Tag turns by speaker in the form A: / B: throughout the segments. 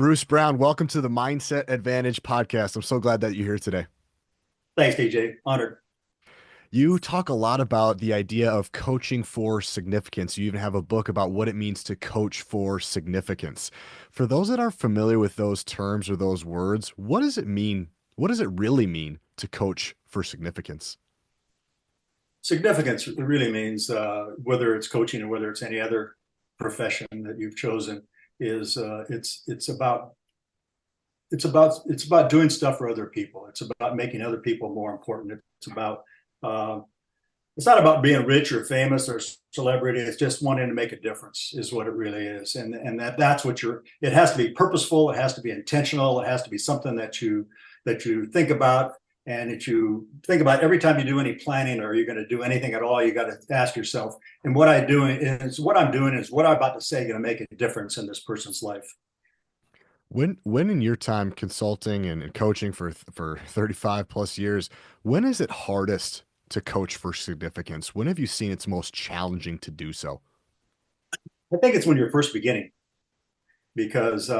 A: Bruce Brown, welcome to the Mindset Advantage podcast. I'm so glad that you're here today.
B: Thanks, DJ. Honored.
A: You talk a lot about the idea of coaching for significance. You even have a book about what it means to coach for significance. For those that aren't familiar with those terms or those words, what does it mean? What does it really mean to coach for significance?
B: Significance really means whether it's coaching or whether it's any other profession that you've chosen is it's about doing stuff for other people. It's about making other people more important. Uh, it's not about being rich or famous or celebrity. It's just wanting to make a difference is what it really is. And that's what you're. It has to be purposeful. It has to be intentional. It has to be something that you think about and that you think about every time you do any planning or you're going to do anything at all. You got to ask yourself, and what I'm doing is what I'm about to say going to make a difference in this person's life.
A: When in your time consulting and coaching for 35 plus years, when is it hardest to coach for significance? When have you seen it's most challenging to do so?
B: I think it's when you're first beginning because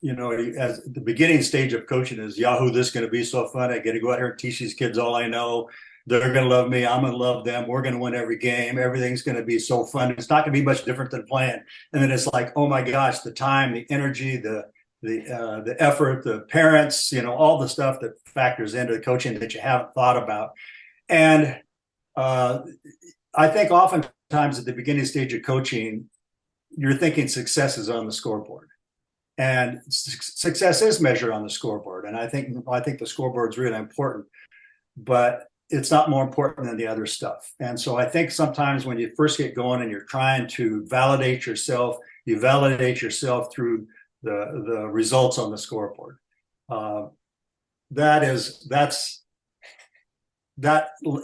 B: as the beginning stage of coaching is Yahoo, this is going to be so fun. I get to go out here and teach these kids all I know. They're going to love me. I'm going to love them. We're going to win every game. Everything's going to be so fun. It's not going to be much different than playing. And then it's like, oh my gosh, the time, the energy, the effort, the parents, all the stuff that factors into the coaching that you haven't thought about. And uh, I think oftentimes at the beginning stage of coaching, you're thinking success is on the scoreboard, and success is measured on the scoreboard. And I think the scoreboard is really important, but it's not more important than the other stuff. And so I think sometimes when you first get going and you're trying to validate yourself, you validate yourself through the results on the scoreboard. Uh, that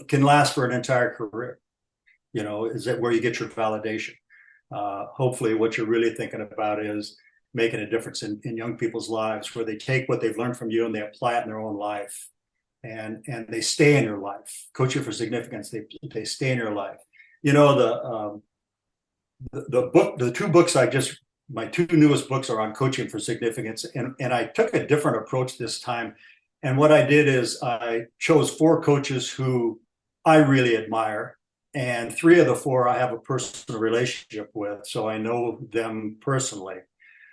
B: can last for an entire career. Is that where you get your validation? Hopefully, what you're really thinking about is making a difference in young people's lives, where they take what they've learned from you and they apply it in their own life, and they stay in your life. Coaching for significance, they stay in your life. You know the two books my two newest books are on coaching for significance, and I took a different approach this time. And what I did is I chose four coaches who I really admire, and three of the four I have a personal relationship with, so I know them personally.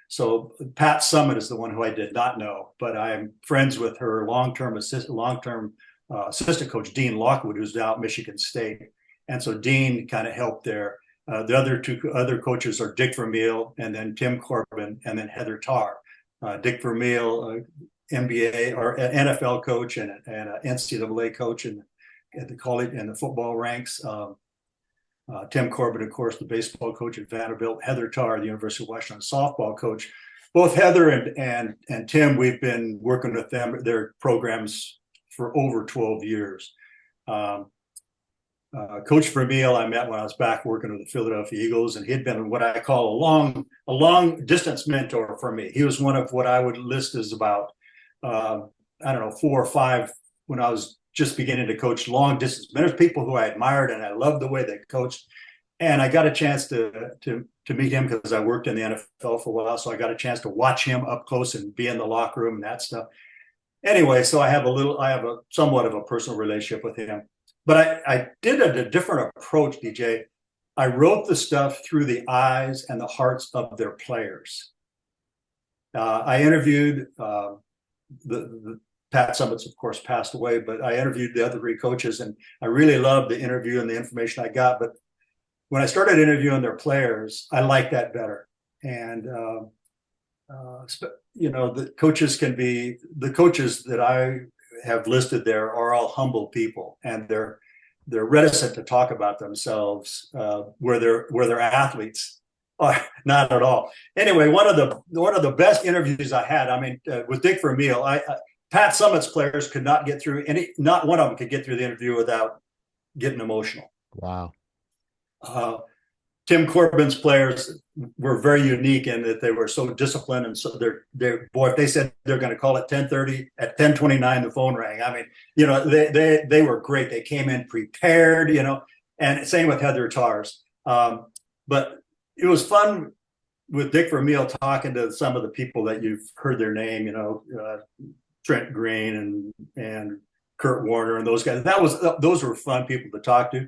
B: So Pat Summit is the one who I did not know, but I'm friends with her long-term assistant coach, Dean Lockwood, who's now at Michigan State. And so Dean kind of helped there. The other coaches are Dick Vermeil, and then Tim Corbin, and then Heather Tarr. Dick Vermeil, NBA or NFL coach and an NCAA coach at the college and the football ranks. Tim Corbin, of course, the baseball coach at Vanderbilt. Heather Tarr, the University of Washington softball coach. Both Heather and Tim, we've been working with their programs for over 12 years. Coach Vermeil, I met when I was back working with the Philadelphia Eagles, and he'd been what I call a long distance mentor for me. He was one of what I would list as about I don't know, 4 or 5 when I was just beginning to coach long distance. There's people who I admired and I loved the way they coached. And I got a chance to meet him because I worked in the NFL for a while. So I got a chance to watch him up close and be in the locker room and that stuff. Anyway, so I have a somewhat of a personal relationship with him. But I did a different approach, DJ. I wrote the stuff through the eyes and the hearts of their players. I interviewed the Pat Summits, of course, passed away, but I interviewed the other three coaches, and I really loved the interview and the information I got. But when I started interviewing their players, I liked that better. And the coaches that I have listed there are all humble people, and they're reticent to talk about themselves where they're athletes. Not at all. Anyway, one of the best interviews I had, I mean, with Dick Vermeil, Pat Summit's players could not get through not one of them could get through the interview without getting emotional.
A: Wow.
B: Uh, Tim Corbin's players were very unique in that they were so disciplined, and so if they said they're going to call it 10:30, at 10:29 the phone rang. I mean, they were great. They came in prepared, and same with Heather Tars. But it was fun with Dick Vermeil talking to some of the people that you've heard their name, Trent Green and Kurt Warner and those guys. Those were fun people to talk to.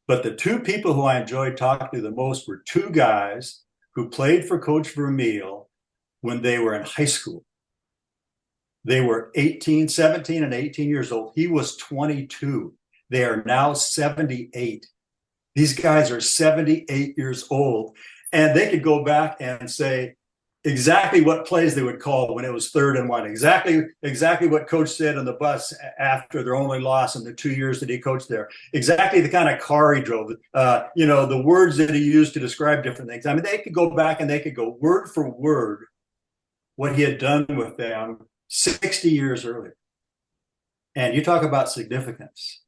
B: But the two people who I enjoyed talking to the most were two guys who played for Coach Vermeil when they were in high school. They were 18, 17, and 18 years old. He was 22. They are now 78. These guys are 78 years old, and they could go back and say exactly what plays they would call when it was 3rd and 1, exactly what coach said on the bus after their only loss in the 2 years that he coached there, exactly the kind of car he drove, the words that he used to describe different things. I mean, they could go back and they could go word for word what he had done with them 60 years earlier. And you talk about significance.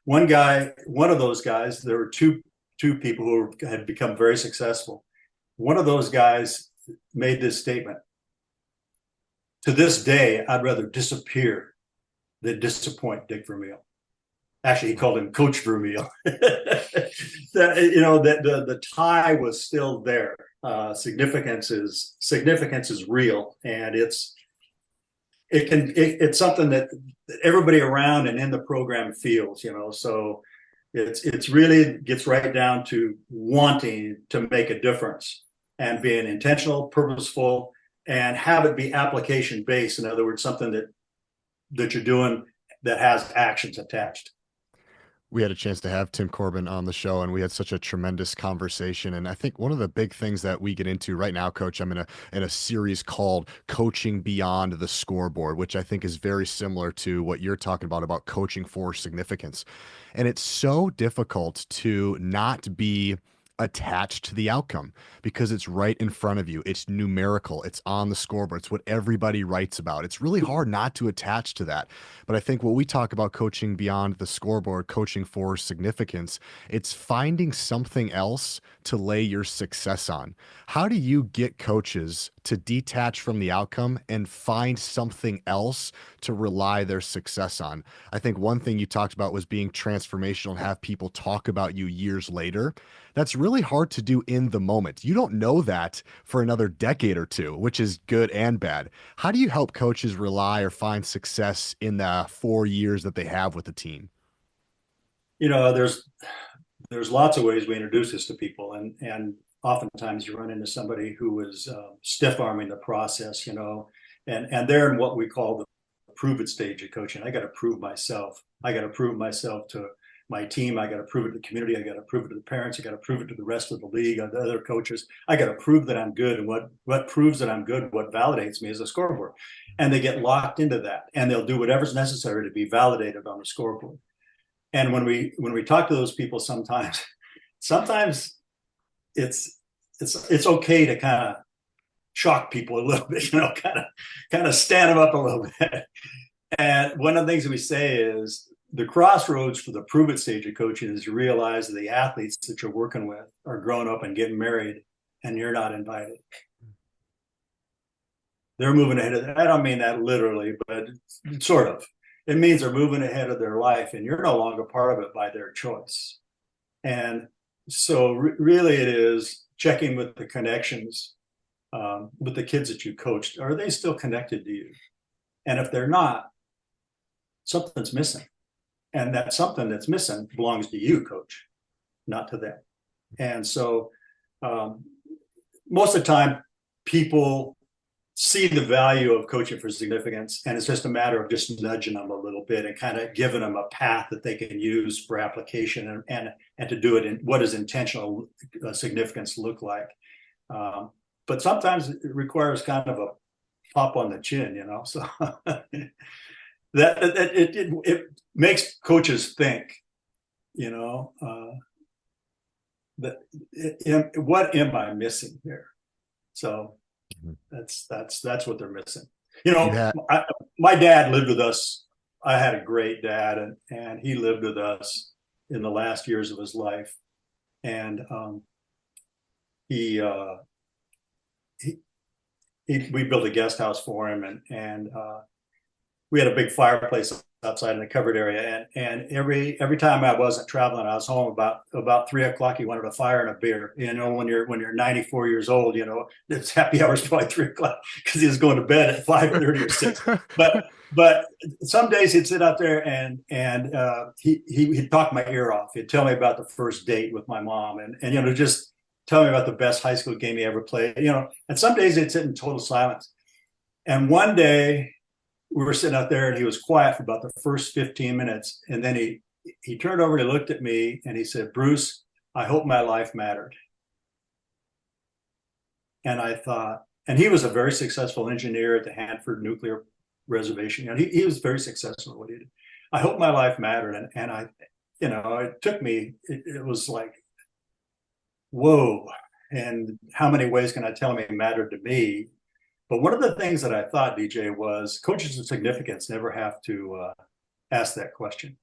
B: One of those guys, there were two people who had become very successful. One of those guys made this statement: to this day, I'd rather disappear than disappoint Dick Vermeil. Actually, he called him Coach Vermeil. The tie was still there. Significance is real, and it's something that everybody around and in the program feels, so it's really gets right down to wanting to make a difference and being intentional, purposeful, and have it be application based. In other words, something that you're doing that has actions attached.
A: We had a chance to have Tim Corbin on the show, and we had such a tremendous conversation. And I think one of the big things that we get into right now, Coach, I'm in a series called Coaching Beyond the Scoreboard, which I think is very similar to what you're talking about coaching for significance. And it's so difficult to not be attached to the outcome because it's right in front of you. It's numerical. It's on the scoreboard. It's what everybody writes about. It's really hard not to attach to that. But I think when we talk about coaching beyond the scoreboard, coaching for significance, it's finding something else to lay your success on. How do you get coaches to detach from the outcome and find something else to rely their success on? I think one thing you talked about was being transformational and have people talk about you years later. That's really hard to do in the moment. You don't know that for another decade or two, which is good and bad. How do you help coaches rely or find success in the 4 years that they have with the team?
B: There's lots of ways we introduce this to people, and oftentimes you run into somebody who is stiff arming the process, and they're in what we call the prove it stage of coaching. I got to prove myself. I got to prove myself to my team. I got to prove it to the community. I got to prove it to the parents. I got to prove it to the rest of the league, the other coaches. I got to prove that I'm good. And what proves that I'm good, what validates me is a scoreboard. And they get locked into that, and they'll do whatever's necessary to be validated on the scoreboard. And when we talk to those people, sometimes it's okay to kind of shock people a little bit, kind of stand them up a little bit. And one of the things that we say is the crossroads for the prove it stage of coaching is you realize that the athletes that you're working with are growing up and getting married, and you're not invited. They're moving ahead of that. I don't mean that literally, but sort of. It means they're moving ahead of their life, and you're no longer part of it by their choice. And so really it is checking with the connections with the kids that you coached. Are they still connected to you? And if they're not, something's missing. And that something that's missing belongs to you, coach, not to them. And so most of the time, people see the value of coaching for significance, and it's just a matter of just nudging them a little bit and kind of giving them a path that they can use for application and to do it in what does intentional significance look like. But sometimes it requires kind of a pop on the chin, so that it makes coaches think, that what am I missing here? So that's what they're missing.
A: You had
B: My dad lived with us. I had a great dad, and he lived with us in the last years of his life. And he we built a guest house for him, and we had a big fireplace outside in the covered area, and every time I wasn't traveling, I was home about 3 o'clock. He wanted a fire and a beer. You know, when you're 94 years old, you know, it's happy hours probably 3 o'clock because he was going to bed at 5:30 or 6. But some days he'd sit out there and he'd talk my ear off. He'd tell me about the first date with my mom, and you know, just tell me about the best high school game he ever played. You know, and some days he'd sit in total silence. And one day we were sitting out there and he was quiet for about the first 15 minutes. And then he turned over and he looked at me and he said, Bruce, I hope my life mattered. And I thought, and he was a very successful engineer at the Hanford Nuclear Reservation. You know, he was very successful at what he did. I hope my life mattered. And I, you know, it took me, it was like, whoa. And how many ways can I tell him it mattered to me? But one of the things that I thought, DJ, was coaches of significance never have to ask that question.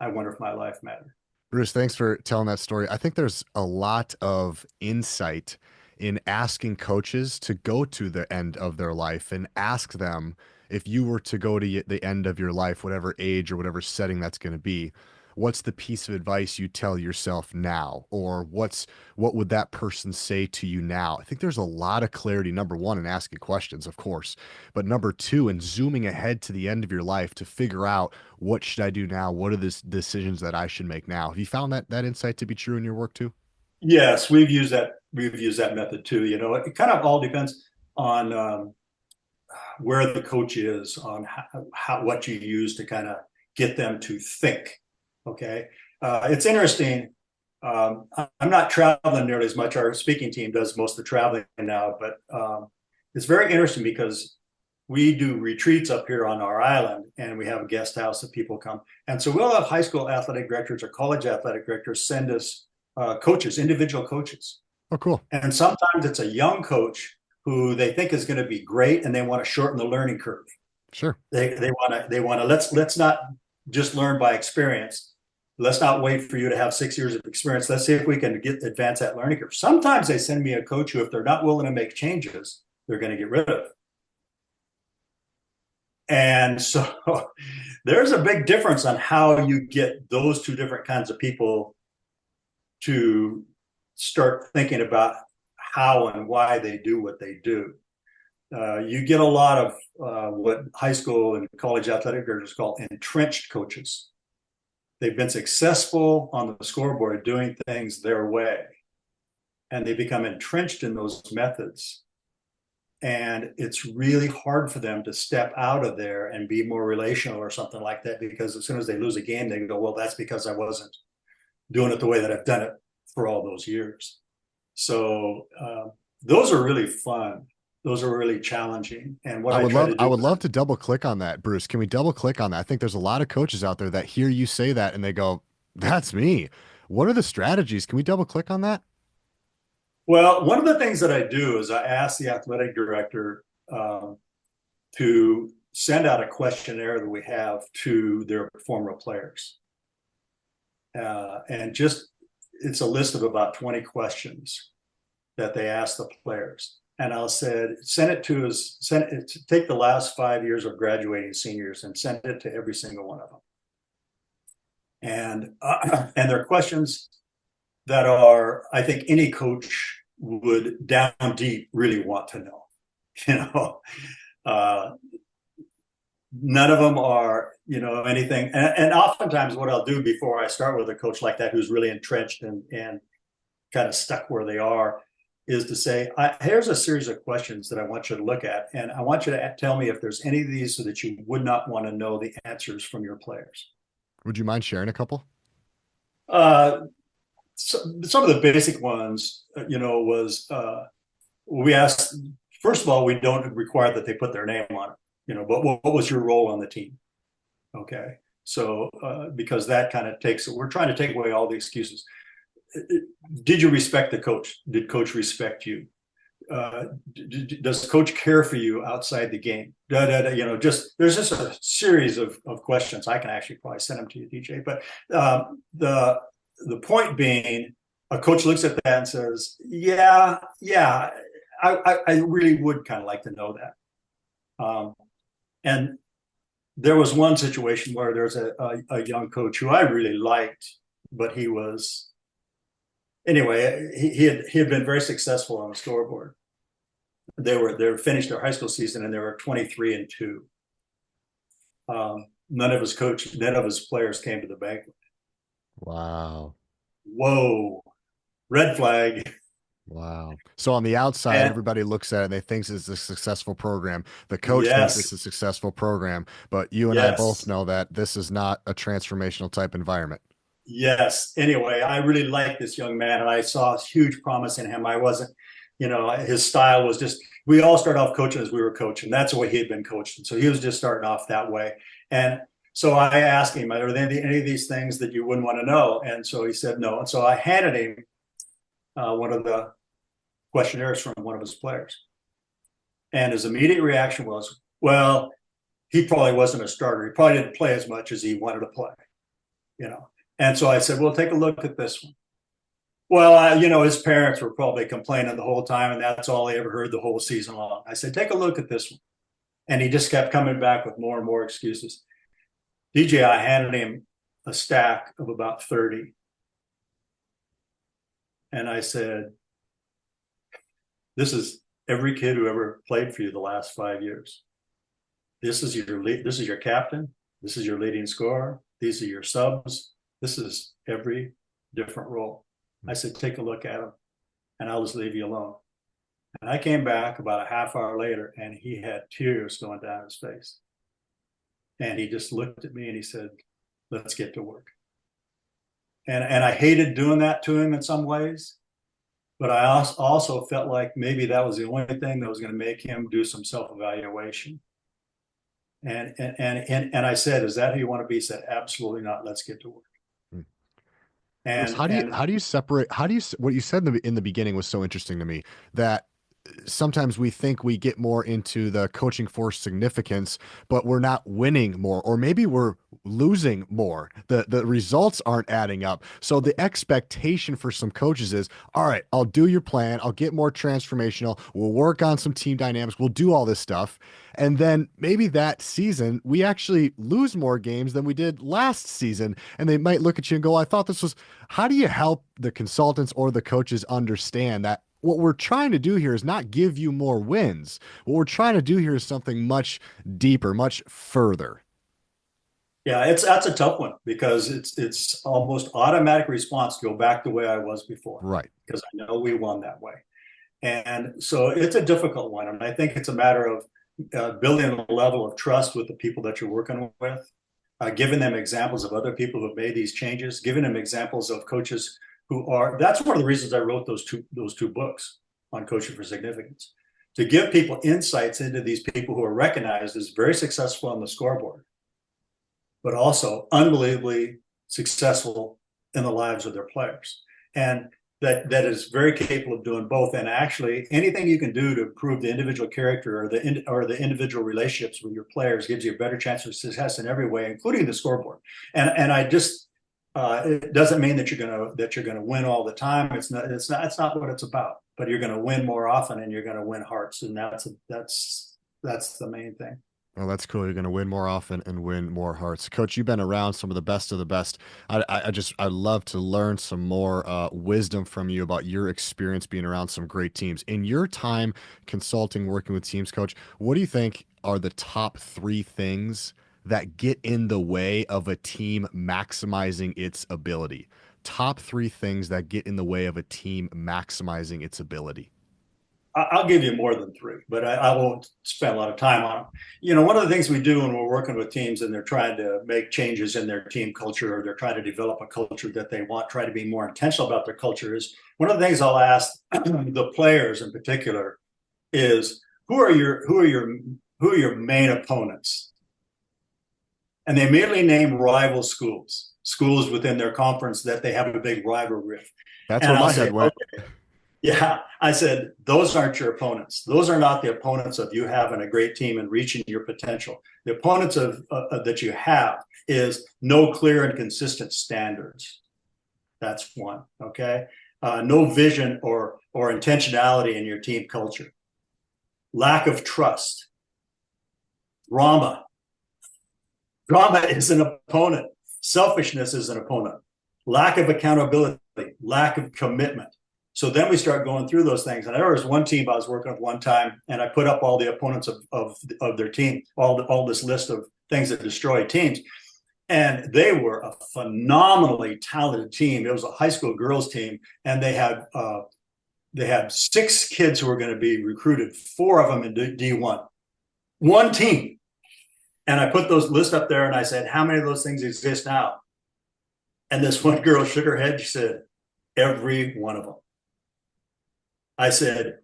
B: I wonder if my life mattered.
A: Bruce, thanks for telling that story. I think there's a lot of insight in asking coaches to go to the end of their life and ask them, if you were to go to the end of your life, whatever age or whatever setting that's going to be, what's the piece of advice you tell yourself now? Or what would that person say to you now? I think there's a lot of clarity, number one, in asking questions, of course, but number two, in zooming ahead to the end of your life to figure out, what should I do now? What are the decisions that I should make now? Have you found that insight to be true in your work too?
B: Yes, we've used that. We've used that method too. You know, it kind of all depends on where the coach is, on how what you use to kind of get them to think. Okay, it's interesting. I'm not traveling nearly as much. Our speaking team does most of the traveling now, but it's very interesting because we do retreats up here on our island, and we have a guest house that people come. And so we'll have high school athletic directors or college athletic directors send us coaches, individual coaches.
A: Oh, cool.
B: And sometimes it's a young coach who they think is going to be great, and they want to shorten the learning curve.
A: Sure.
B: They want to let's not just learn by experience. Let's not wait for you to have 6 years of experience. Let's see if we can advance that learning curve. Sometimes they send me a coach who, if they're not willing to make changes, they're going to get rid of. And so there's a big difference on how you get those two different kinds of people to start thinking about how and why they do what they do. You get a lot of what high school and college athletic directors call entrenched coaches. They've been successful on the scoreboard doing things their way, and they become entrenched in those methods. And it's really hard for them to step out of there and be more relational or something like that, because as soon as they lose a game, they go, well, that's because I wasn't doing it the way that I've done it for all those years. So those are really fun. Those are really challenging. And what I try to
A: I
B: do
A: would
B: is,
A: love to double click on that, Bruce. Can we double click on that? I think there's a lot of coaches out there that hear you say that and they go, that's me. What are the strategies? Can we double click on that?
B: well, one of the things that I do is I ask the athletic director to send out a questionnaire that we have to their former players. And just, it's a list of about 20 questions that they ask the players. And I'll send it to us, take the last 5 years of graduating seniors and send it to every single one of them. And they're questions that are, I think any coach would down deep really want to know. You know, none of them are, you know, anything. And oftentimes what I'll do before I start with a coach like that, who's really entrenched and kind of stuck where they are, is to say, here's a series of questions that I want you to look at. And I want you to tell me if there's any of these so that you would not want to know the answers from your players.
A: Would you mind sharing a couple?
B: Some of the basic ones, you know, was we asked, first of all, we don't require that they put their name on it, you know, but what was your role on the team? Okay. So because that kind of we're trying to take away all the excuses. Did you respect the coach? Did coach respect you? Does coach care for you outside the game? You know, there's just a series of questions. I can actually probably send them to you, DJ. But the point being, a coach looks at that and says, yeah, I really would kind of like to know that. And there was one situation where there's a young coach who I really liked, but he was anyway. He had been very successful on the scoreboard. They finished their high school season and they were 23-2. None of his players came to the banquet.
A: Wow.
B: Whoa, red flag.
A: Wow. So on the outside,
B: And
A: everybody looks at it and they think it's a successful program. The coach thinks it's
B: yes,
A: a successful program, but you and I both
B: yes,
A: know that this is not a transformational type environment.
B: yes. Anyway, I really liked this young man and I saw huge promise in him. I wasn't, his style was just, we all started off coaching as we were coaching. That's the way he had been coached. And so he was just starting off that way. And so I asked him, are there any of these things that you wouldn't want to know? And so he said no. And so I handed him one of the questionnaires from one of his players. And his immediate reaction was, well, he probably wasn't a starter. He probably didn't play as much as he wanted to play, you know. And so I said, well, take a look at this one. Well, his parents were probably complaining the whole time, and that's all he ever heard the whole season long. I said, take a look at this one. And he just kept coming back with more and more excuses. DJ, I handed him a stack of about 30. And I said, this is every kid who ever played for you the last 5 years. This is your captain. This is your leading scorer. These are your subs. This is every different role. I said, take a look at them and I'll just leave you alone. And I came back about a half hour later and he had tears going down his face. And he just looked at me and he said, let's get to work. And I hated doing that to him in some ways, but I also felt like maybe that was the only thing that was going to make him do some self-evaluation. And I said, is that who you want to be? He said, absolutely not. Let's get to work.
A: Chris,
B: And and
A: how do you separate what you said in the beginning was so interesting to me that sometimes we think we get more into the coaching for significance, but we're not winning more, or maybe we're losing more. The results aren't adding up. So the expectation for some coaches is, all right, I'll do your plan, I'll get more transformational, we'll work on some team dynamics, we'll do all this stuff. And then maybe that season we actually lose more games than we did last season. And they might look at you and go, I thought this was, how do you help the consultants or the coaches understand that what we're trying to do here is not give you more wins. What we're trying to do here is something much deeper, much further.
B: yeah, that's a tough one because it's almost automatic response to go back the way I was before
A: Right.
B: because I know we won that way. And so it's a difficult one. And I think it's a matter of building a level of trust with the people that you're working with, giving them examples of other people who have made these changes, giving them examples of coaches who are. That's one of the reasons I wrote those two books on coaching for significance, to give people insights into these people who are recognized as very successful on the scoreboard, but also unbelievably successful in the lives of their players. And that is very capable of doing both. And actually, anything you can do to improve the individual character or the individual relationships with your players gives you a better chance of success in every way, including the scoreboard. And I just it doesn't mean that you're gonna win all the time. It's not what it's about. But you're going to win more often, and you're going to win hearts, and that's the main thing.
A: Well, that's cool. You're going to win more often and win more hearts. Coach, you've been around some of the best. I love to learn some more wisdom from you about your experience being around some great teams. In your time consulting, working with teams, Coach, what do you think are the top three things that get in the way of a team maximizing its ability? Top three things that get in the way of a team maximizing its ability.
B: I'll give you more than three, but I won't spend a lot of time on them. One of the things we do when we're working with teams and they're trying to make changes in their team culture, or they're trying to develop a culture that they want, try to be more intentional about their culture, is one of the things I'll ask the players in particular is, who are your main opponents? And they immediately name rival schools within their conference that they have a big rivalry with.
A: That's
B: And
A: where
B: I'll
A: my
B: say,
A: head went.
B: okay, yeah, I said, those aren't your opponents. Those are not the opponents of you having a great team and reaching your potential. The opponents that you have is no clear and consistent standards. That's one. Okay. No vision or intentionality in your team culture. Lack of trust. Drama. Drama is an opponent. Selfishness is an opponent. Lack of accountability, lack of commitment. So then we start going through those things. And there was one team I was working with one time, and I put up all the opponents of their team, all this list of things that destroy teams. And they were a phenomenally talented team. It was a high school girls team, and they had 6 kids who were going to be recruited, 4 of them in D1. One team. And I put those lists up there and I said, how many of those things exist now? And this one girl shook her head. She said, every one of them. I said,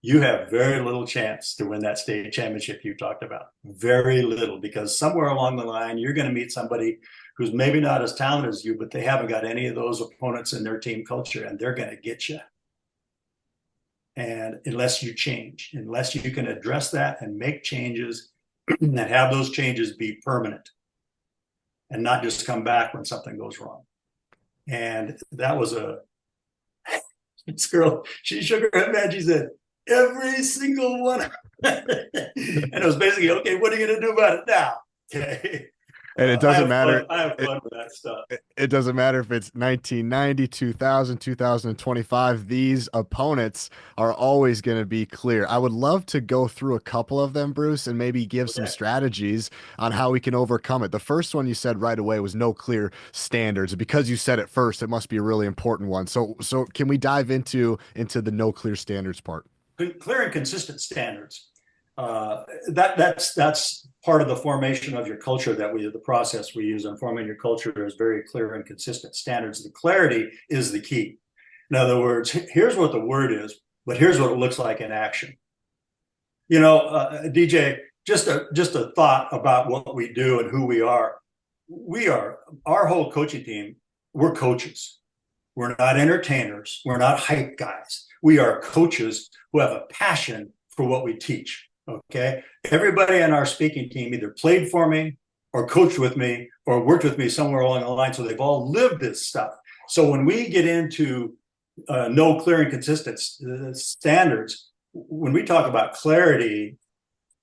B: you have very little chance to win that state championship you talked about. Very little, because somewhere along the line, you're going to meet somebody who's maybe not as talented as you, but they haven't got any of those opponents in their team culture, and they're going to get you. And unless you change, unless you can address that and make changes and have those changes be permanent and not just come back when something goes wrong. And that was this girl, she shook her head, man. She said, every single one. And it was basically, okay, what are you going to do about it now? Okay.
A: And it doesn't matter.
B: I have fun with that stuff.
A: It doesn't matter if it's 1990, 2000, 2025. These opponents are always going to be clear. I would love to go through a couple of them, Bruce, and maybe give some
B: Okay.
A: strategies on how we can overcome it. The first one you said right away was no clear standards. Because you said it first, it must be a really important one. So can we dive into the no clear standards part?
B: Clear and consistent standards. That's part of the formation of your culture the process we use in forming your culture is very clear and consistent standards. The clarity is the key. In other words, here's what the word is, but here's what it looks like in action. DJ, just a thought about what we do and who we are. Our whole coaching team, we're coaches. We're not entertainers. We're not hype guys. We are coaches who have a passion for what we teach. Okay. Everybody on our speaking team either played for me or coached with me or worked with me somewhere along the line. So they've all lived this stuff. So when we get into no clear and consistent standards, when we talk about clarity,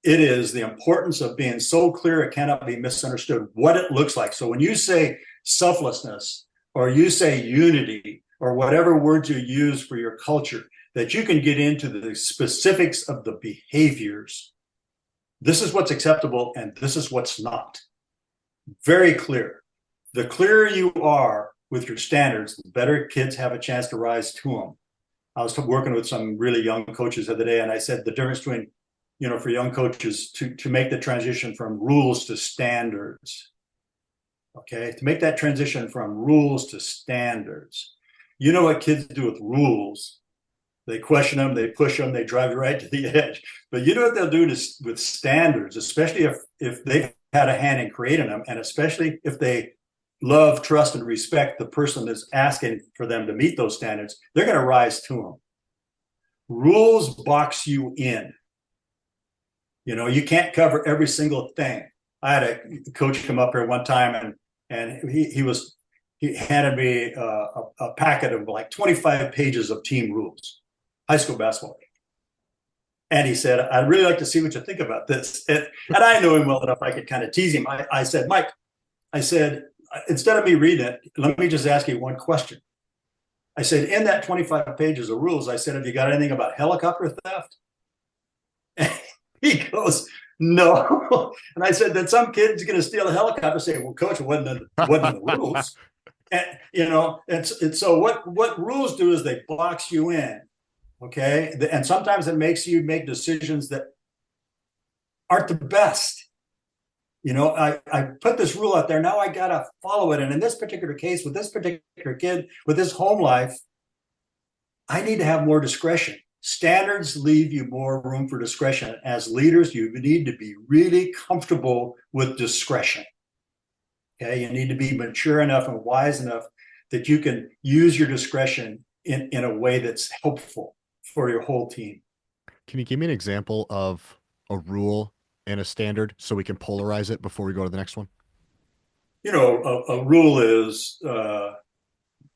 B: it is the importance of being so clear it cannot be misunderstood what it looks like. So when you say selflessness or you say unity or whatever words you use for your culture, that you can get into the specifics of the behaviors. This is what's acceptable and this is what's not. Very clear. The clearer you are with your standards, the better kids have a chance to rise to them. I was working with some really young coaches the other day, and I said the difference between, for young coaches to make the transition from rules to standards. Okay, to make that transition from rules to standards. You know what kids do with rules? They question them, they push them, they drive you right to the edge. But you know what they'll do with standards, especially if they've had a hand in creating them, and especially if they love, trust, and respect the person that's asking for them to meet those standards, they're going to rise to them. Rules box you in. You can't cover every single thing. I had a coach come up here one time, and he handed me a packet of like 25 pages of team rules. High school basketball. And he said, I'd really like to see what you think about this. And I knew him well enough, I could kind of tease him. I said, Mike, instead of me reading it, let me just ask you one question. I said, in that 25 pages of rules, I said, have you got anything about helicopter theft? And he goes, no. And I said, then some kid's going to steal a helicopter. Say, well, coach, it wasn't in the rules. And so what rules do is they box you in. Okay. And sometimes it makes you make decisions that aren't the best. I put this rule out there. Now I got to follow it. And in this particular case, with this particular kid, with his home life, I need to have more discretion. Standards leave you more room for discretion. As leaders, you need to be really comfortable with discretion. Okay. You need to be mature enough and wise enough that you can use your discretion in a way that's helpful for your whole team.
A: Can you give me an example of a rule and a standard so we can polarize it before we go to the next one?
B: A rule is,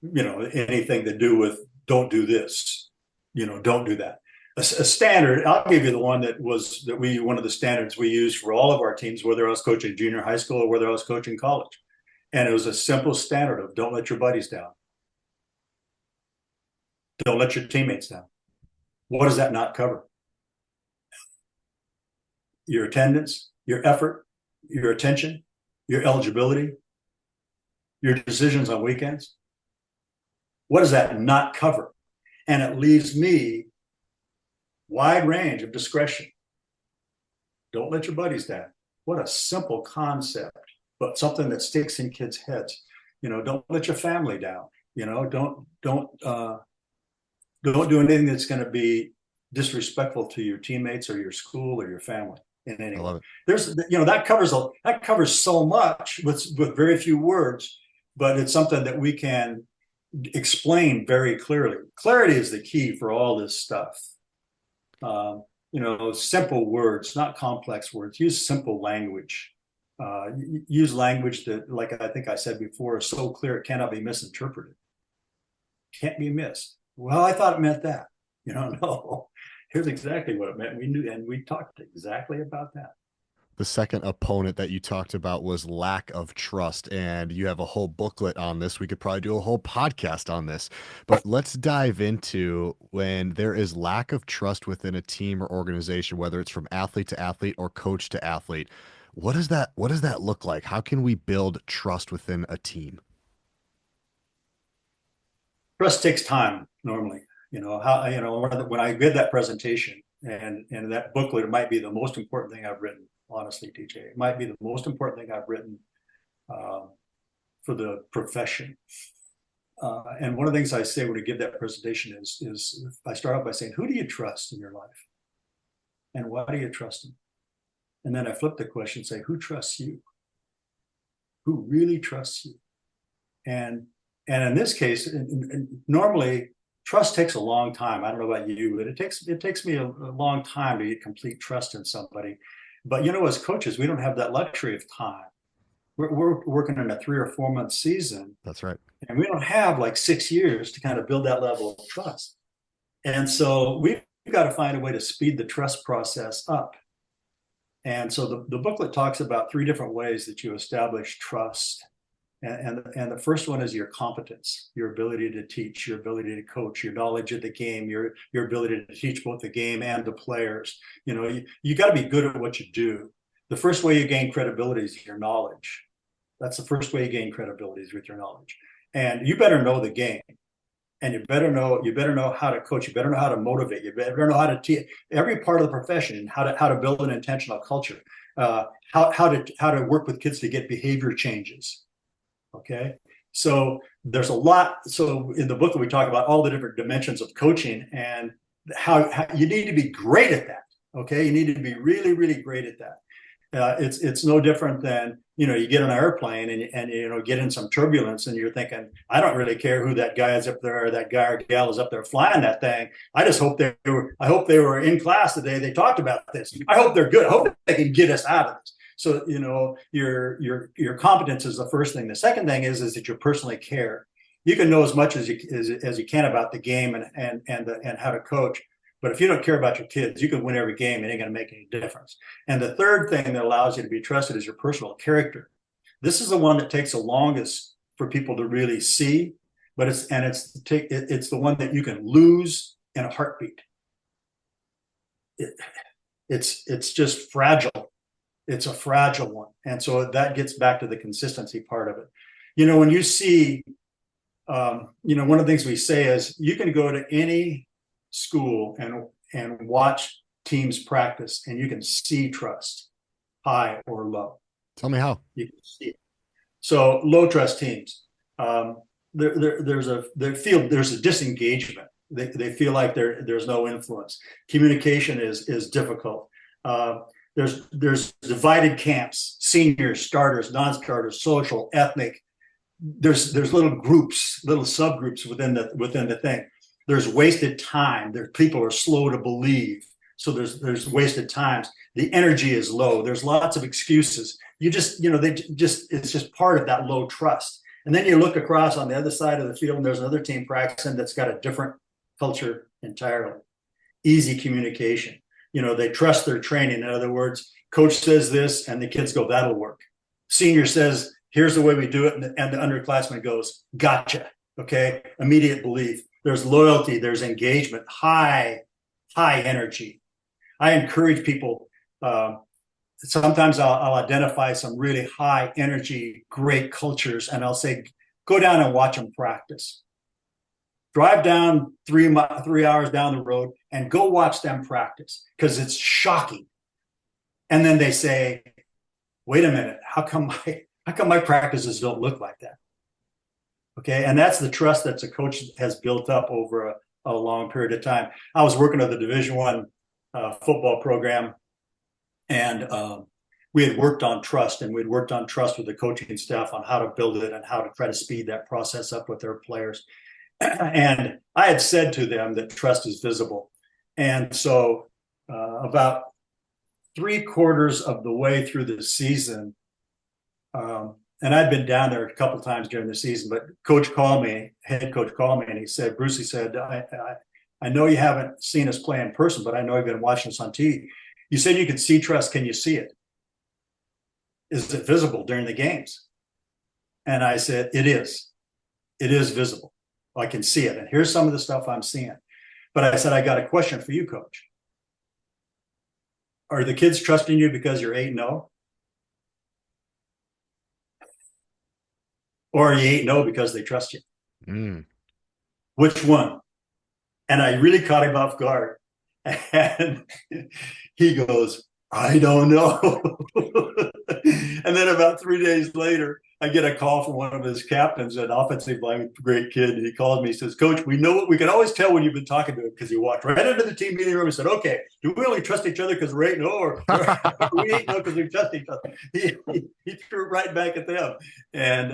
B: anything to do with don't do this, don't do that. a standard. I'll give you the one one of the standards we used for all of our teams, whether I was coaching junior high school or whether I was coaching college. And it was a simple standard of don't let your buddies down. Don't let your teammates down. What does that not cover? Your attendance, your effort, your attention, your eligibility, your decisions on weekends. What does that not cover? And it leaves me wide range of discretion. Don't let your buddies down. What a simple concept, but something that sticks in kids' heads. Don't let your family down. Don't do anything that's going to be disrespectful to your teammates or your school or your family in any
A: I
B: way.
A: love it.
B: That covers so much with very few words, but it's something that we can explain very clearly. Clarity is the key for all this stuff. Simple words, not complex words. Use simple language. Use language that, like I think I said before, is so clear it cannot be misinterpreted. Can't be missed. Well, I thought it meant that. No. Here's exactly what it meant. We knew, and we talked exactly about that.
A: The second opponent that you talked about was lack of trust, and you have a whole booklet on this. We could probably do a whole podcast on this, but let's dive into when there is lack of trust within a team or organization, whether it's from athlete to athlete or coach to athlete. What does that look like? How can we build trust within a team?
B: Trust takes time normally. When I did that presentation and that booklet, it might be the most important thing I've written. Honestly, TJ, it might be the most important thing I've written for the profession. And one of the things I say when I give that presentation is I start out by saying, who do you trust in your life? And why do you trust them? And then I flip the question and say, who trusts you? Who really trusts you? And in this case, normally trust takes a long time. I don't know about you, but it takes me a long time to get complete trust in somebody. But as coaches, we don't have that luxury of time. We're working in a 3 or 4 month season.
A: That's right.
B: And we don't have like 6 years to kind of build that level of trust. And so we've got to find a way to speed the trust process up. And so the booklet talks about 3 different ways that you establish trust. And the first one is your competence, your ability to teach, your ability to coach, your knowledge of the game, your ability to teach both the game and the players. You got to be good at what you do. The first way you gain credibility is your knowledge. That's the first way you gain credibility is with your knowledge. And you better know the game. And you better know how to coach. You better know how to motivate. You better know how to teach every part of the profession, how to build an intentional culture, how to work with kids to get behavior changes. Okay. So there's a lot. So in the book, we talk about all the different dimensions of coaching and how you need to be great at that. Okay. You need to be really, really great at that. It's no different than, you get on an airplane and get in some turbulence and you're thinking, I don't really care who that guy is up there or that guy or gal is up there flying that thing. I just hope they were in class today. They talked about this. I hope they're good. I hope they can get us out of this. So, your competence is the first thing. The second thing is that you personally care. You can know as much as you can about the game and how to coach. But if you don't care about your kids, you can win every game. It ain't going to make any difference. And the third thing that allows you to be trusted is your personal character. This is the one that takes the longest for people to really see, but it's the one that you can lose in a heartbeat. It's just fragile. It's a fragile one. And so that gets back to the consistency part of it. When you see, one of the things we say is you can go to any school and watch teams practice and you can see trust, high or low.
A: Tell me how.
B: You can see it. So low trust teams, there's a disengagement. They feel like there's no influence. Communication is difficult. There's divided camps, seniors, starters, non-starters, social, ethnic. There's little groups, little subgroups within the thing. There's wasted time. People are slow to believe. So there's wasted times. The energy is low. There's lots of excuses. It's just part of that low trust. And then you look across on the other side of the field and there's another team practicing that's got a different culture entirely. easy communication. They trust their training. In other words, coach says this and the kids go, that'll work. Senior says, here's the way we do it. And the underclassman goes, gotcha. Okay. Immediate belief. There's loyalty. There's engagement, high energy. I encourage people. Sometimes I'll identify some really high energy, great cultures, and I'll say, go down and watch them practice. Drive down 3 hours down the road and go watch them practice because it's shocking. And then they say, wait a minute, how come my practices don't look like that? Okay, and that's the trust that a coach has built up over a long period of time. I was working at the Division I football program, and we had worked on trust, and we'd worked on trust with the coaching staff on how to build it and how to try to speed that process up with their players. And I had said to them that trust is visible. And so about 3/4 of the way through the season, and I'd been down there a couple of times during the season, but head coach called me, and he said, Bruce, he said, I know you haven't seen us play in person, but I know you've been watching us on TV. You said you could see trust. Can you see it? Is it visible during the games? And I said, it is. It is visible. I can see it. And here's some of the stuff I'm seeing. But I said, I got a question for you, coach. Are the kids trusting you because you're 8-0? Or are you 8-0 because they trust you?
A: Mm.
B: Which one? And I really caught him off guard. And he goes, I don't know. And then about 3 days later, I get a call from one of his captains, an offensive line, great kid. He called me. He says, Coach, we know we can always tell when you've been talking to him because he walked right into the team meeting room and said, okay, do we only trust each other because we're 8-0 or we 8-0 because we trust each other? He threw it right back at them. And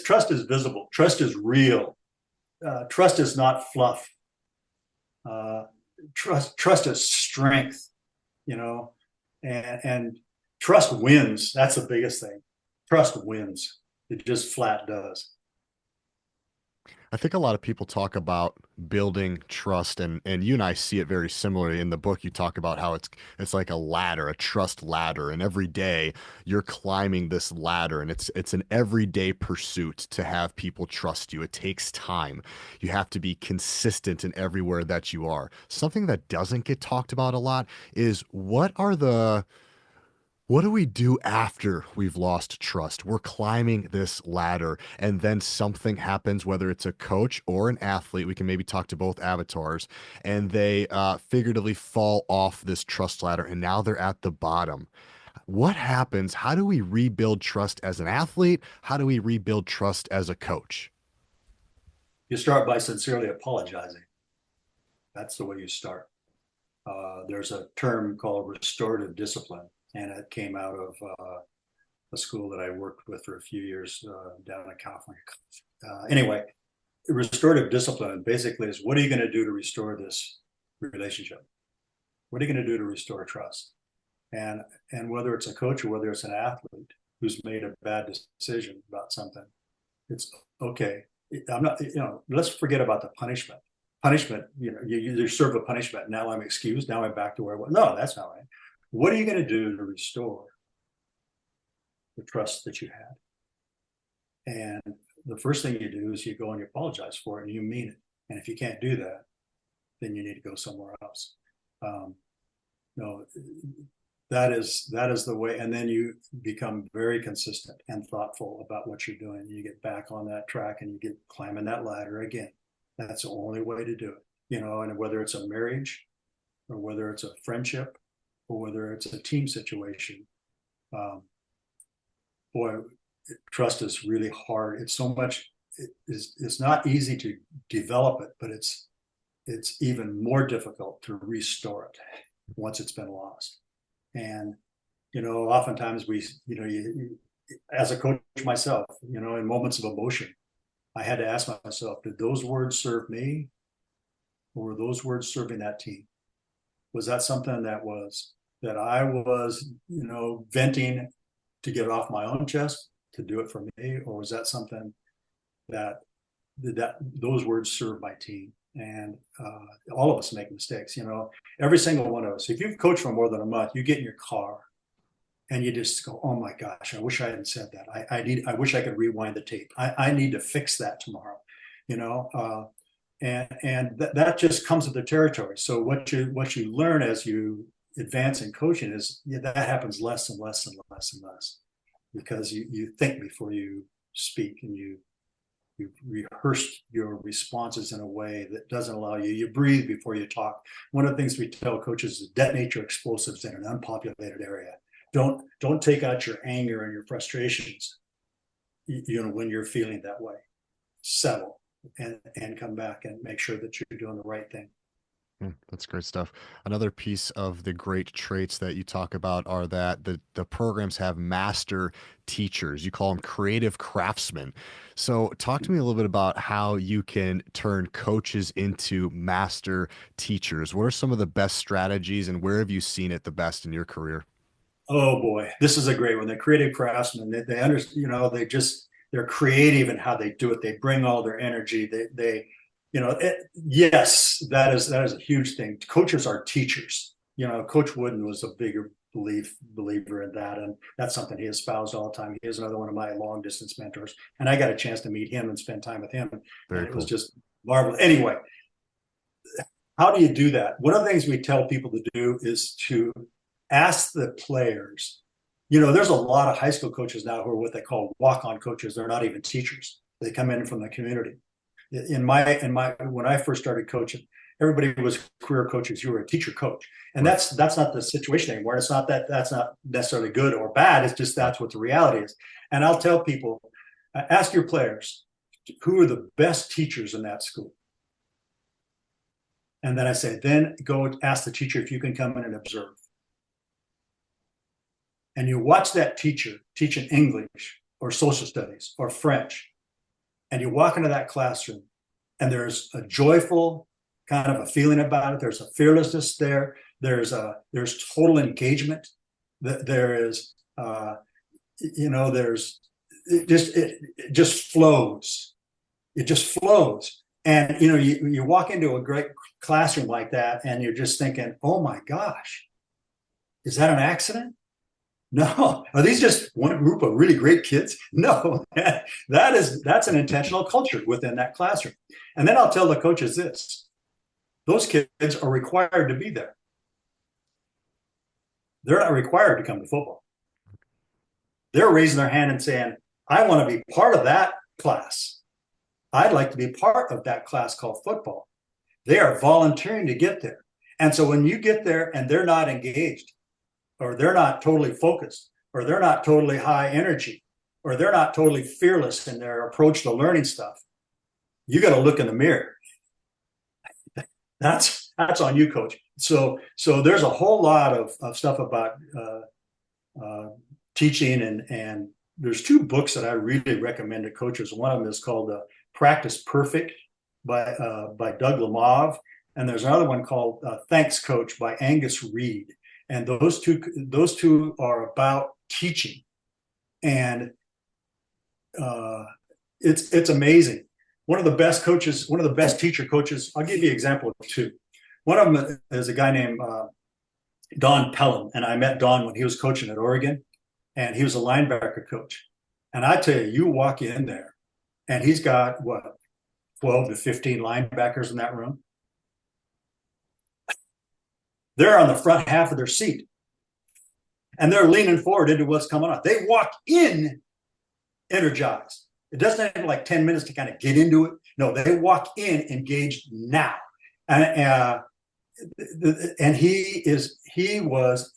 B: trust is visible. Trust is real. Trust is not fluff. Trust is strength, and trust wins. That's the biggest thing. Trust wins. It just flat does.
A: I think a lot of people talk about building trust, and you and I see it very similarly in the book. You talk about how it's like a ladder, a trust ladder, and every day you're climbing this ladder, and it's an everyday pursuit to have people trust you. It takes time. You have to be consistent in everywhere that you are. Something that doesn't get talked about a lot is what do we do after we've lost trust? We're climbing this ladder, and then something happens, whether it's a coach or an athlete. We can maybe talk to both avatars, and they figuratively fall off this trust ladder, and now they're at the bottom. What happens? How do we rebuild trust as an athlete? How do we rebuild trust as a coach?
B: You start by sincerely apologizing. That's the way you start. There's a term called restorative discipline, and it came out of a school that I worked with for a few years down in California. Anyway, restorative discipline basically is, what are you going to do to restore this relationship? What are you going to do to restore trust? And whether it's a coach or whether it's an athlete who's made a bad decision about something, it's okay. I'm not, let's forget about the punishment. Punishment, you serve a punishment. Now I'm excused. Now I'm back to where I was. No, that's not right. What are you going to do to restore the trust that you had? And the first thing you do is you go and you apologize for it and you mean it. And if you can't do that, then you need to go somewhere else. No, that is the way. And then you become very consistent and thoughtful about what you're doing. You get back on that track and you get climbing that ladder again. That's the only way to do it. And whether it's a marriage or whether it's a friendship or whether it's a team situation, boy, trust is really hard. It's so much. It's not easy to develop it, but it's even more difficult to restore it once it's been lost. And oftentimes as a coach myself, in moments of emotion, I had to ask myself, did those words serve me, or were those words serving that team? Was that something that I was, venting to get it off my own chest, to do it for me, or was that something that those words serve my team? And all of us make mistakes, every single one of us. If you've coached for more than a month, you get in your car and you just go, oh my gosh, I wish I hadn't said that. I wish I could rewind the tape. I need to fix that tomorrow, you know. That just comes with the territory. So what you learn as you advance in coaching is that happens less and less and less and less, because you think before you speak, and you rehearsed your responses in a way that doesn't allow you breathe before you talk. One of the things we tell coaches is detonate your explosives in an unpopulated area. Don't take out your anger and your frustrations, when you're feeling that way. Settle and come back and make sure that you're doing the right thing.
A: That's great stuff. Another piece of the great traits that you talk about are that the programs have master teachers. You call them creative craftsmen. So, talk to me a little bit about how you can turn coaches into master teachers. What are some of the best strategies, and where have you seen it the best in your career?
B: Oh boy, this is a great one. The creative craftsmen, they understand, they're creative in how they do it. They bring all their energy. Yes, that is a huge thing. Coaches are teachers. Coach Wooden was a bigger believer in that, and that's something he espoused all the time. He is another one of my long distance mentors, and I got a chance to meet him and spend time with him, and
A: Very
B: it was
A: cool.
B: just marvelous. Anyway, how do you do that? One of the things we tell people to do is to ask the players. There's a lot of high school coaches now who are what they call walk-on coaches. They're not even teachers. They come in from the community. When I first started coaching, everybody was career coaches. You were a teacher coach, and
A: Right.
B: that's not the situation anymore. It's not that that's not necessarily good or bad. It's just that's what the reality is. And I'll tell people, ask your players who are the best teachers in that school. And then I say, then go ask the teacher if you can come in and observe. And you watch that teacher teaching English or social studies or French, and you walk into that classroom, and there's a joyful kind of a feeling about it. There's a fearlessness there. There's total engagement. There is, there's it just flows. It just flows. And you walk into a great classroom like that, and you're just thinking, oh my gosh, is that an accident? No. Are these just one group of really great kids? No. That's an intentional culture within that classroom. And then I'll tell the coaches this: those kids are required to be there. They're not required to come to football. They're raising their hand and saying, I want to be part of that class. I'd like to be part of that class called football. They are volunteering to get there. And so when you get there and they're not engaged, or they're not totally focused, or they're not totally high energy, or they're not totally fearless in their approach to learning stuff, you got to look in the mirror. That's on you, coach. So there's a whole lot of stuff about teaching, and there's two books that I really recommend to coaches. One of them is called Practice Perfect by Doug Lemov, and there's another one called Thanks Coach by Angus Reid. And those two are about teaching, and it's amazing. One of the best coaches, one of the best teacher coaches. I'll give you an example of two. One of them is a guy named Don Pelham, and I met Don when he was coaching at Oregon, and he was a linebacker coach. And I tell you, you walk in there, and he's got 12 to 15 linebackers in that room. They're on the front half of their seat, and they're leaning forward into what's coming on. They walk in energized. It doesn't take like 10 minutes to kind of get into it. No, they walk in engaged now. And he was,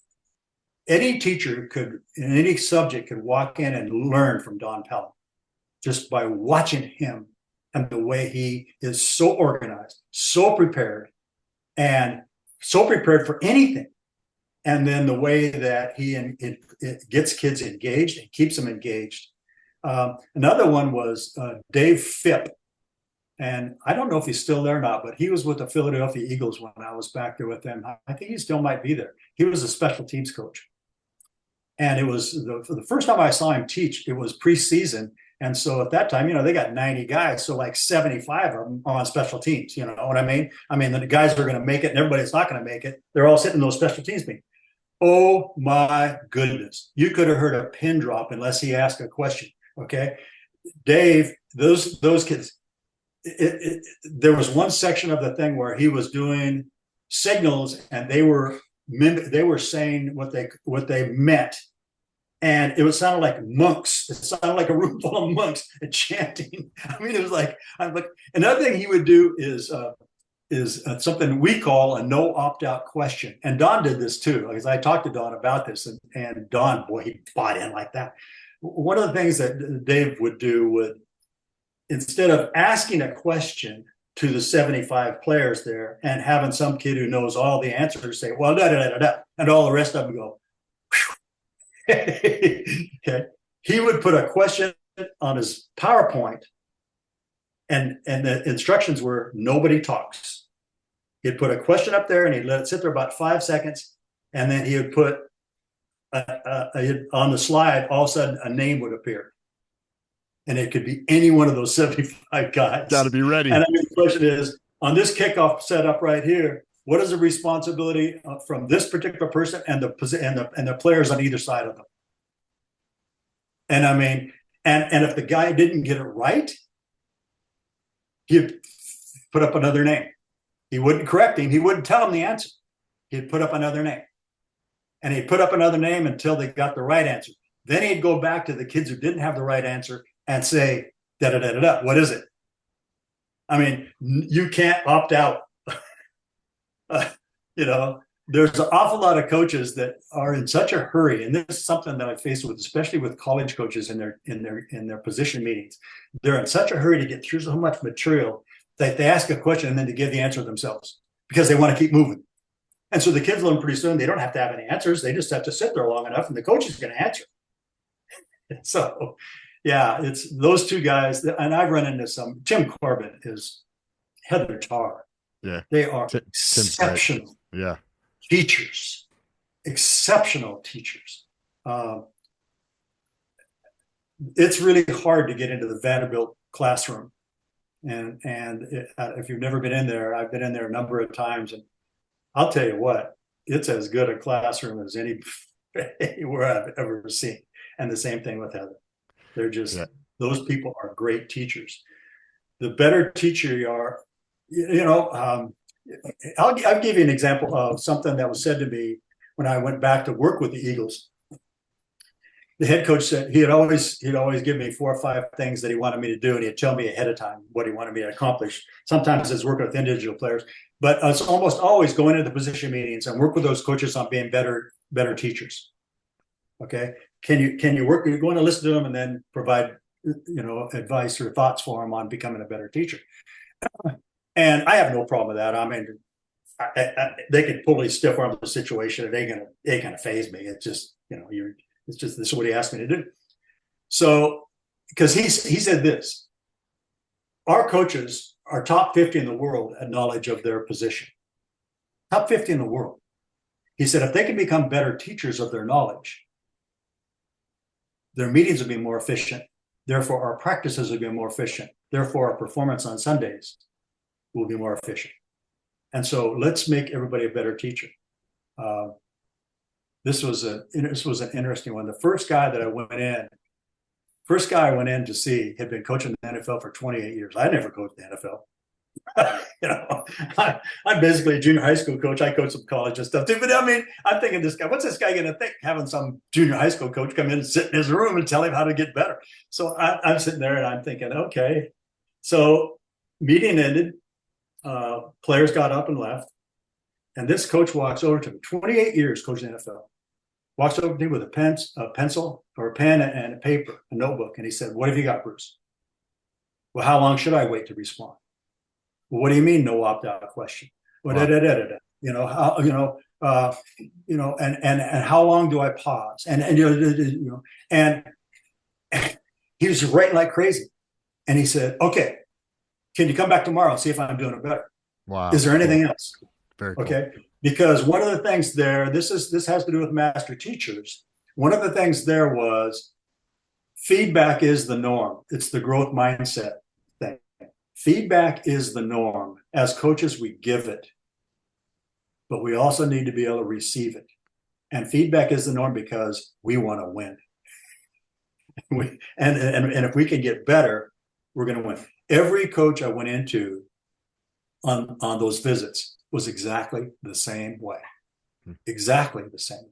B: any teacher could, in any subject, could walk in and learn from Don Pelham just by watching him, and the way he is so organized, so prepared, and so prepared for anything. And then the way that it gets kids engaged and keeps them engaged. Another one was Dave Phipp. And I don't know if he's still there or not, but he was with the Philadelphia Eagles when I was back there with them. I think he still might be there. He was a special teams coach. And it was the first time I saw him teach, it was preseason. And so at that time, they got 90 guys. So like 75 of them are on special teams. You know what I mean? I mean, the guys are going to make it and everybody that's not going to make it, they're all sitting in those special teams meetings. Oh my goodness. You could have heard a pin drop unless he asked a question. Okay. Dave, those kids, there was one section of the thing where he was doing signals and they were saying what they meant, and it was sounded like monks. It sounded like a room full of monks and chanting. I mean, it was like, I'm like, another thing he would do is something we call a no opt out question. And Don did this too, because I talked to Don about this, and Don, boy, he bought in like that. One of the things that Dave would do would, instead of asking a question to the 75 players there and having some kid who knows all the answers say, well, da da da da, and all the rest of them go, okay. He would put a question on his PowerPoint, and the instructions were nobody talks. He'd put a question up there and he'd let it sit there about 5 seconds, and then he would put on the slide, all of a sudden a name would appear, and it could be any one of those 75 guys.
A: Got to be ready.
B: And I mean, the question is, on this kickoff setup right here, what is the responsibility from this particular person and the players on either side of them? And I mean, and if the guy didn't get it right, he'd put up another name. He wouldn't correct him. He wouldn't tell him the answer. He'd put up another name. And he'd put up another name until they got the right answer. Then he'd go back to the kids who didn't have the right answer and say, da da da da da, what is it? I mean, you can't opt out. There's an awful lot of coaches that are in such a hurry, and this is something that I face with, especially with college coaches in their position meetings. They're in such a hurry to get through so much material that they ask a question and then to give the answer themselves because they want to keep moving. And so the kids learn pretty soon they don't have to have any answers. They just have to sit there long enough, and the coach is going to answer. So, yeah, it's those two guys. And I've run into some. Tim Corbin is Heather Tarr.
A: Yeah,
B: they are
A: exceptional. Yeah,
B: teachers, exceptional teachers. It's really hard to get into the Vanderbilt classroom, and if you've never been in there, I've been in there a number of times, and I'll tell you what, it's as good a classroom as anywhere I've ever seen. And the same thing with Heather. They're just, those people are great teachers. The better teacher you are, I'll give you an example of something that was said to me when I went back to work with the Eagles. The head coach said he'd always give me 4 or 5 things that he wanted me to do, and he'd tell me ahead of time what he wanted me to accomplish. Sometimes it's working with individual players, but it's almost always going into the position meetings and work with those coaches on being better teachers. Okay, can you work? You're going to listen to them and then provide advice or thoughts for them on becoming a better teacher. And I have no problem with that. I mean, they can totally stiff arm the situation, and they ain't gonna phase me. It's just it's just this is what he asked me to do. So, because he said this, our coaches are top 50 in the world at knowledge of their position. Top 50 in the world. He said, if they can become better teachers of their knowledge, their meetings will be more efficient. Therefore, our practices will be more efficient. Therefore, our performance on Sundays will be more efficient. And so let's make everybody a better teacher. This was an interesting one. The first guy I went in to see had been coaching the NFL for 28 years. I never coached the NFL. I'm basically a junior high school coach. I coach some college and stuff too. But I mean, I'm thinking, this guy, what's this guy going to think? Having some junior high school coach come in and sit in his room and tell him how to get better. So I'm sitting there and I'm thinking, okay. So meeting ended. Players got up and left. And this coach walks over to me, 28 years coaching the NFL. Walks over to me with a pencil or a pen and a paper, a notebook. And he said, what have you got, Bruce? Well, how long should I wait to respond? Well, what do you mean no opt-out question? Well, wow. And how long do I pause? And he was writing like crazy. And he said, okay, can you come back tomorrow and see if I'm doing it better?
A: Wow.
B: Is there anything else?
A: Very cool.
B: Okay. Because one of the things there, this has to do with master teachers. One of the things there was Feedback is the norm. It's the growth mindset thing. Feedback is the norm. As coaches, we give it, but we also need to be able to receive it. And feedback is the norm because we want to win. And if we can get better, we're going to win. Every coach I went into on those visits was exactly the same way. Exactly the same.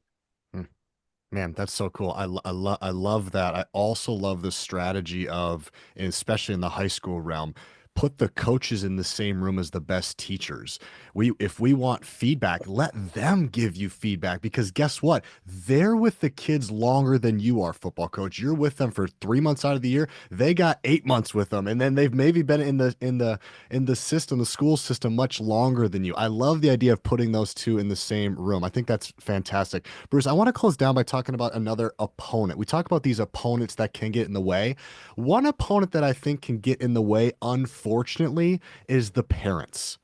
A: Man, that's so cool. I love that. I also love the strategy of, and especially in the high school realm, put the coaches in the same room as the best teachers. If we want feedback, let them give you feedback because guess what? They're with the kids longer than you are, football coach. You're with them for 3 months out of the year. They got 8 months with them, and then they've maybe been in the system, the school system, much longer than you. I love the idea of putting those two in the same room. I think that's fantastic. Bruce, I want to close down by talking about another opponent. We talk about these opponents that can get in the way. One opponent that I think can get in the way, unfortunately, is the parents.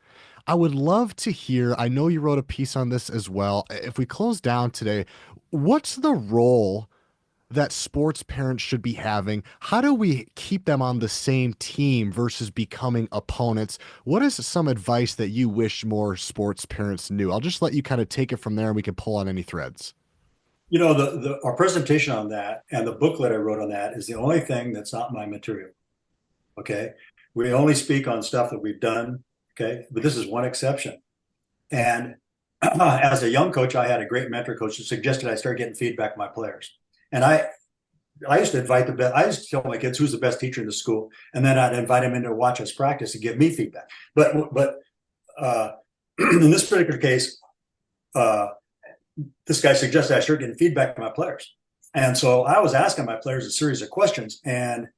A: I would love to hear, I know you wrote a piece on this as well. If we close down today, what's the role that sports parents should be having? How do we keep them on the same team versus becoming opponents? What is some advice that you wish more sports parents knew? I'll just let you kind of take it from there and we can pull on any threads.
B: You know, our presentation on that and the booklet I wrote on that is the only thing that's not my material. Okay. We only speak on stuff that we've done. Okay. But this is one exception. And as a young coach, I had a great mentor coach who suggested I start getting feedback from my players. And I used to invite the best. I used to tell my kids who's the best teacher in the school, and then I'd invite them in to watch us practice and give me feedback. But in this particular case, uh, this guy suggested I start getting feedback from my players, and so I was asking my players a series of questions, and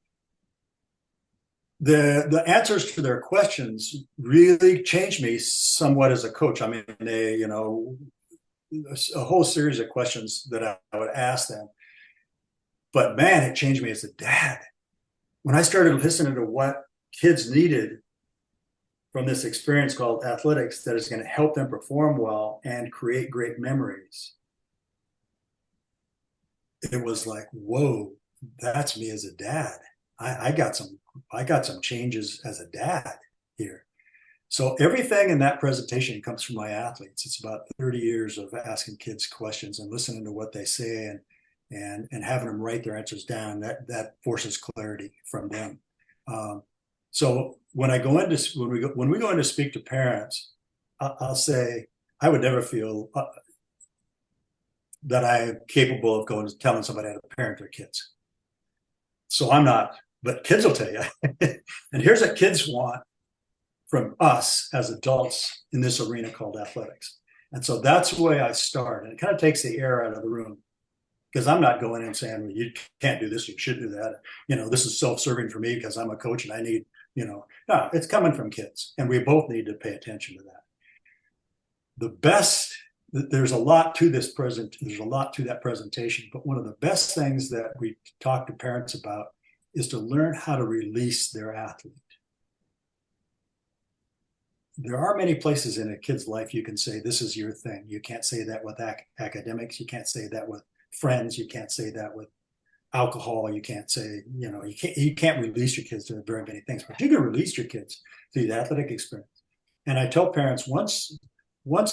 B: the answers to their questions really changed me somewhat as a coach. I mean, a whole series of questions that I would ask them. But man, it changed me as a dad. When I started listening to what kids needed from this experience called athletics that is going to help them perform well and create great memories, it was like, whoa, that's me as a dad. I got some changes as a dad here. So everything in that presentation comes from my athletes. It's about 30 years of asking kids questions and listening to what they say and having them write their answers down. That forces clarity from them. So when we go in to speak to parents, I'll say I would never feel that I am capable of going to telling somebody how to parent their kids. So I'm not, but kids will tell you. And here's what kids want from us as adults in this arena called athletics. And so that's the way I start. And it kind of takes the air out of the room because I'm not going in saying, well, you can't do this, you should do that. This is self-serving for me because I'm a coach and I need, no, it's coming from kids. And we both need to pay attention to that. There's a lot to that presentation, but one of the best things that we talk to parents about is to learn how to release their athlete. There are many places in a kid's life you can say, this is your thing. You can't say that with academics. You can't say that with friends. You can't say that with alcohol. You can't say, you can't release your kids to very many things, but you can release your kids through the athletic experience. And I tell parents, once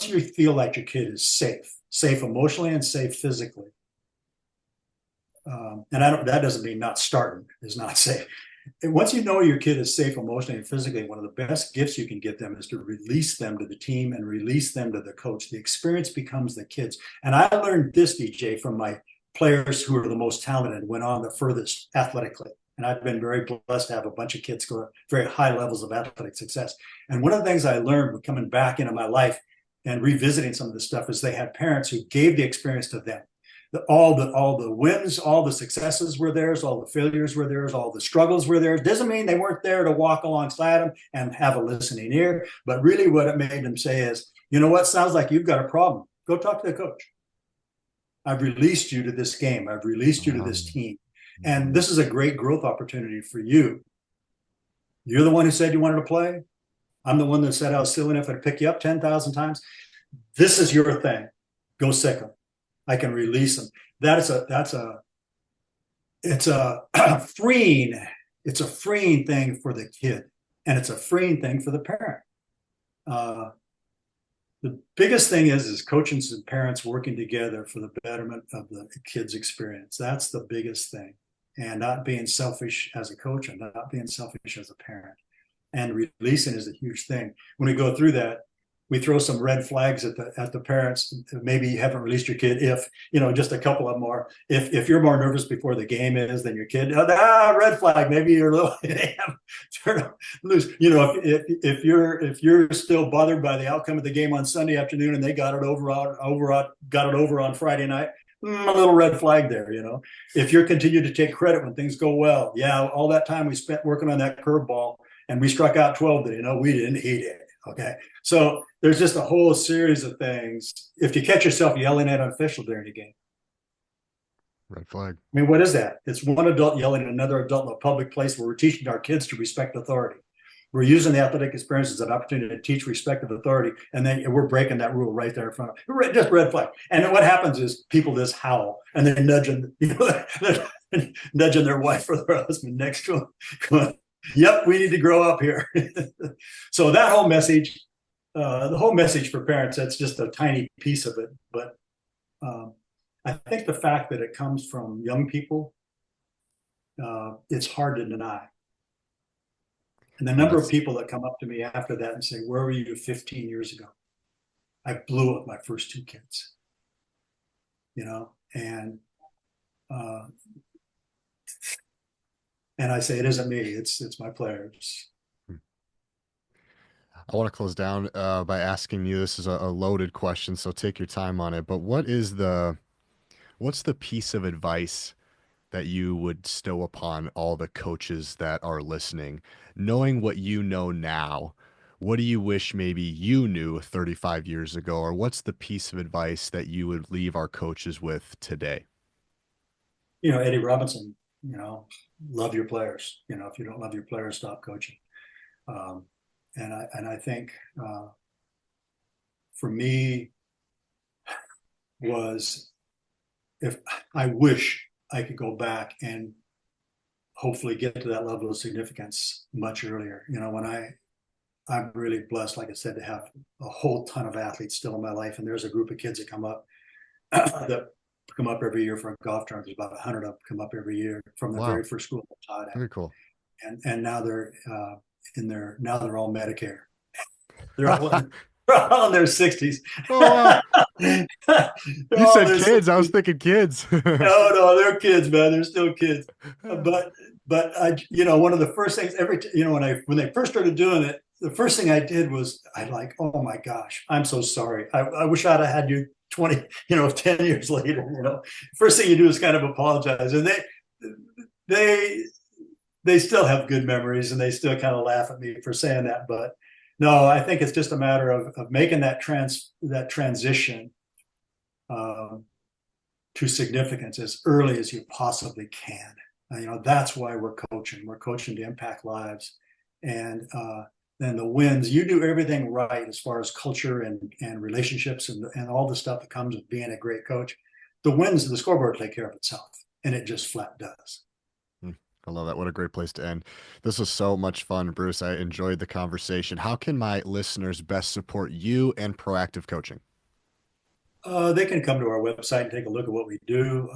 B: you feel like your kid is safe emotionally and safe physically, and that doesn't mean not starting is not safe. And once you know your kid is safe emotionally and physically, one of the best gifts you can get them is to release them to the team and release them to the coach. The experience becomes the kids. And I learned this, DJ, from my players who are the most talented, went on the furthest athletically. And I've been very blessed to have a bunch of kids go to very high levels of athletic success. And one of the things I learned coming back into my life and revisiting some of this stuff is they had parents who gave the experience to them. All the wins, all the successes were theirs, all the failures were theirs, all the struggles were theirs. Doesn't mean they weren't there to walk alongside them and have a listening ear, but really what it made them say is, you know what, sounds like you've got a problem. Go talk to the coach. I've released you to this game. I've released you to this team. And this is a great growth opportunity for you. You're the one who said you wanted to play. I'm the one that said I was silly enough to pick you up 10,000 times. This is your thing. Go sick them. I can release them. That's a it's a freeing, it's a freeing thing for the kid, and it's a freeing thing for the parent. Uh, the biggest thing is coaches and parents working together for the betterment of the kid's experience. That's the biggest thing, and not being selfish as a coach and not being selfish as a parent. And releasing is a huge thing. When we go through that, we throw some red flags at the parents. Maybe you haven't released your kid. If just a couple of them are. If you're more nervous before the game is than your kid, red flag. Maybe you're a little turn loose. If you're still bothered by the outcome of the game on Sunday afternoon and they got it over on Friday night, a little red flag there. If you're continuing to take credit when things go well, yeah, all that time we spent working on that curveball and we struck out 12 today. No, we didn't. He did. Okay. So there's just a whole series of things. If you catch yourself yelling at an official during the game,
A: Red flag.
B: I mean, what is that? It's one adult yelling at another adult in a public place where we're teaching our kids to respect authority. We're using the athletic experience as an opportunity to teach respect of authority, and then we're breaking that rule right there in front of just red flag. And then what happens is people just howl and they're nudging, nudging their wife or their husband next to them, going, "Yep, we need to grow up here." So that whole message, the whole message for parents, that's just a tiny piece of it. But um, I think the fact that it comes from young people, it's hard to deny. And the
A: Well,
B: number of
A: that's
B: people that come up to me after that and say, "Where were you 15 years ago? I blew up my first two kids," and uh, I say, "It isn't me. It's my players."
A: I want to close down by asking you, this is a loaded question, so take your time on it. But what's the piece of advice that you would stow upon all the coaches that are listening, knowing what you know now? What do you wish maybe you knew 35 years ago, or what's the piece of advice that you would leave our coaches with today?
B: Eddie Robinson, love your players. If you don't love your players, stop coaching. Um, and I think for me was, if I wish I could go back and hopefully get to that level of significance much earlier. When I'm really blessed, like I said, to have a whole ton of athletes still in my life, and there's a group of kids that come up that come up every year for a golf tournament. There's about 100 of them come up every year from the
A: Wow,
B: very first school I taught at,
A: very cool.
B: and now they're now they're all Medicare. They're all in, they're all in their 60s.
A: Oh wow.
B: They're
A: You
B: all in
A: said
B: their
A: kids. I was
B: 60s.
A: thinking kids.
B: No, they're kids, man. They're still kids. But I, one of the first things when they first started doing it, the first thing I did was I like, "Oh my gosh, I'm so sorry. I wish I'd have had you 20, 10 years later." First thing you do is kind of apologize, and they they still have good memories, and they still kind of laugh at me for saying that. But no, I think it's just a matter of making that transition um, to significance as early as you possibly can. That's why we're coaching. We're coaching to impact lives, and then the wins. You do everything right as far as culture and relationships and all the stuff that comes with being a great coach. The wins, the scoreboard take care of itself, and it just flat does.
A: I love that. What a great place to end. This was so much fun, Bruce. I enjoyed the conversation. How can my listeners best support you and proactive coaching?
B: They can come to our website and take a look at what we do.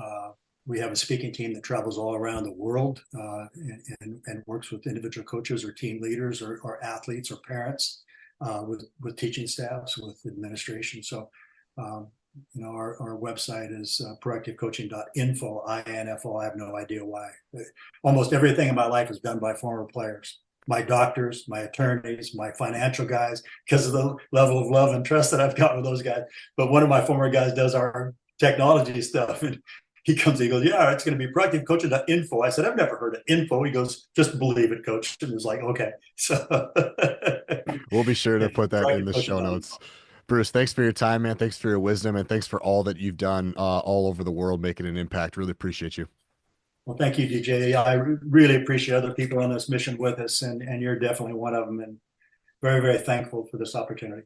B: We have a speaking team that travels all around the world and works with individual coaches or team leaders or athletes or parents with teaching staffs, with administration. So, our website is proactivecoaching.info, I-N-F-O. I have no idea why. Almost everything in my life is done by former players. My doctors, my attorneys, my financial guys, because of the level of love and trust that I've got with those guys. But one of my former guys does our technology stuff, and he goes, "Yeah, it's going to be proactivecoaching.info." I said, "I've never heard of info." He goes, "Just believe it, coach." And it was like, okay. So
A: We'll be sure
B: yeah,
A: to put that in the show notes.
B: proactivecoaching.info.
A: Bruce, thanks for your time, man. Thanks for your wisdom, and thanks for all that you've done all over the world, making an impact. Really appreciate you.
B: Well, thank you, DJ. I really appreciate other people on this mission with us, and you're definitely one of them, and very, very thankful for this opportunity.